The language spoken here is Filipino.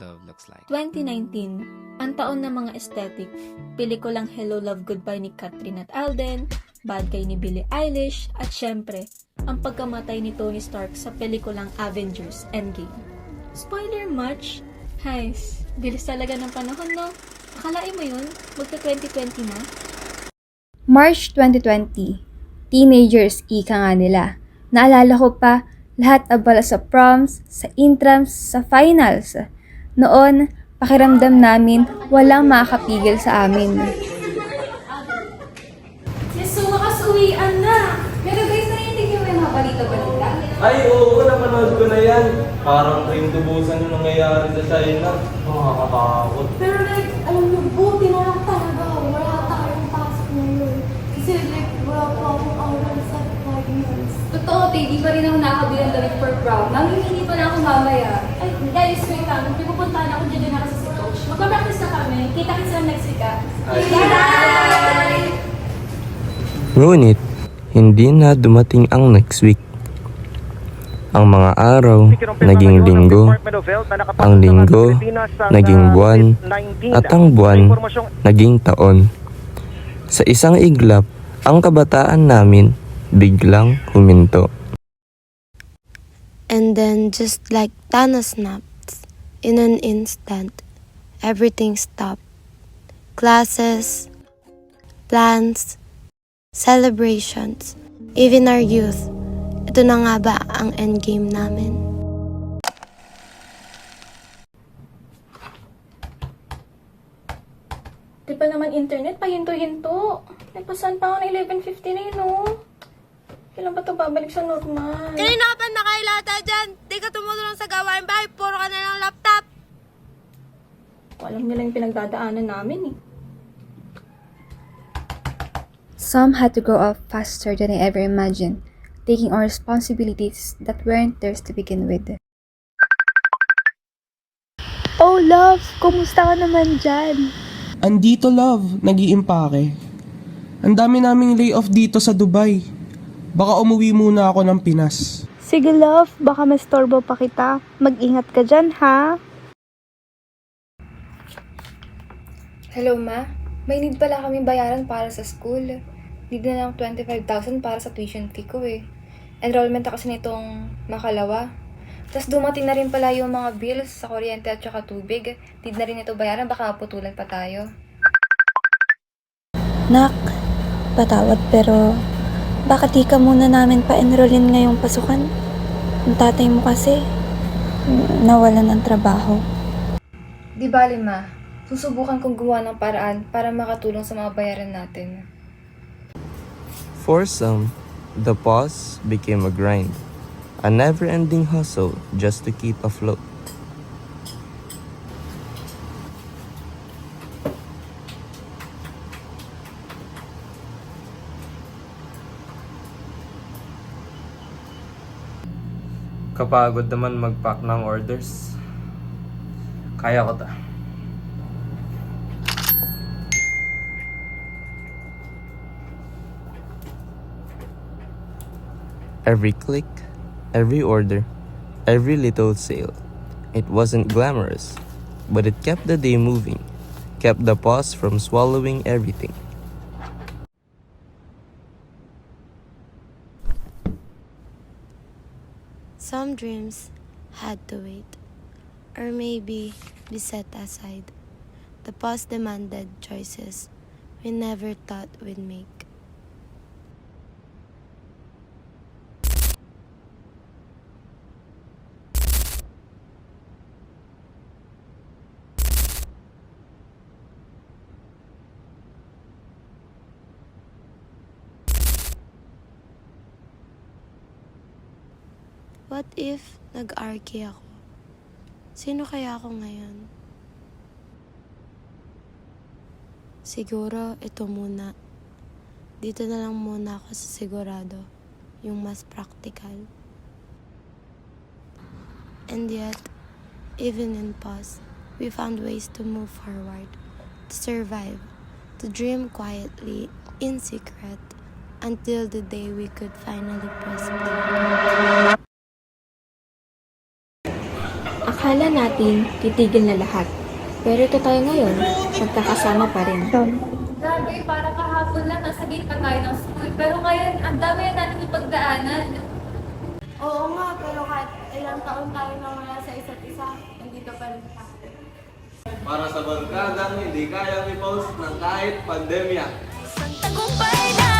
love looks like. 2019, ang taon ng mga aesthetic. Pelikulang Hello Love Goodbye ni Catherine at Alden, Bad Guy ni Billie Eilish, at syempre, ang pagkamatay ni Tony Stark sa pelikulang Avengers Endgame. Spoiler much? Guys, bilis talaga ng panahon, no? Akalain mo yun? Magka 2020 na? March 2020. Teenagers, ika nga nila. Naalala ko pa, lahat abala sa proms, sa intrams, sa finals. Noon, pakiramdam namin, walang makakapigil sa amin. So, makasuwian na! Pero guys, narinig niyo yung mga balita-balita? Ay, oo, napanood ko na yan. Parang train tubusan yung nangyayari sa China. Nakakatakot. Pero like, alam niyo, buti na lang talaga. Wala tayong pasok ngayon. Kasi like, wala pa akong oral sa finals. Totoo, di pa rin ako nakakabilang damit for prom. Mamimili pa na ako mamaya. Ay, guys, wait lang. Pipupuntahan ako dyan na kasi si coach. Magpa-practice na kami. Kita-kits lang next week, ah. Bye! Ngunit, hindi na dumating ang next week. Ang mga araw, naging linggo, ang linggo, naging buwan, at ang buwan, naging taon. Sa isang iglap, ang kabataan namin biglang huminto. And then, just like Thanos snaps, in an instant, everything stopped. Classes, plans, celebrations, even our youth. Ito na nga ba ang endgame namin? Di pa naman internet, pahinto-hinto. Nagpasan pa ako ng 11:50 na yun, no? Kailan ba ito babalik sa normal? Kanina ka pa nakailata dyan! Di ka tumutulong sa gawain bahay, puro ka na lang laptop! Alam nila yung pinagdadaanan namin, eh. Some had to grow up faster than I ever imagined, taking on responsibilities that weren't theirs to begin with. Oh, love! Kumusta ka naman dyan? Andito, love. Nag-iimpake. Ang dami naming layoff dito sa Dubai. Baka umuwi muna ako ng Pinas. Sige, love. Baka mastorbo pa kita. Mag-ingat ka dyan, ha? Hello, ma. May need pala kami bayaran para sa school. Need na lang 25,000 para sa tuition fee ko eh. Enrollment ako sa nitong makalawa. Tapos dumating na rin pala yung mga bills sa kuryente at saka tubig. Need na rin ito bayaran, baka maputulan pa tayo. Nak, patawad pero bakit di ka muna namin pa-enrollin ngayong pasukan? Ang tatay mo kasi nawalan ng trabaho. Di bali, ma. Susubukan kong gumawa ng paraan para makatulong sa mga bayaran natin. For some, the pause became a grind, a never-ending hustle just to keep afloat. Kapagod naman mag-pack ng orders. Kaya ko ta. Every click, every order, every little sale. It wasn't glamorous, but it kept the day moving, kept the pause from swallowing everything. Some dreams had to wait, or maybe be set aside. The past demanded choices we never thought we'd make. What if nag-arky ako? Sino kaya ako ngayon? Siguro ito muna. Dito na lang muna ako sa sigurado, yung mas practical. And yet, even in pause, we found ways to move forward, to survive, to dream quietly, in secret, until the day we could finally press play. Akala natin titigil na lahat. Pero ito tayo ngayon, magkakasama pa rin. Grabe, para kahapon lang nasa gate pa tayo ng school. Pero ngayon, ang dami na natin ipagdaanan. Oo nga, pero kahit ilang taon tayo na wala sa isa't isa, nandito pa rin tayo. Para sa barkadang hindi kayang i-post ng kahit pandemya. Tagumpay na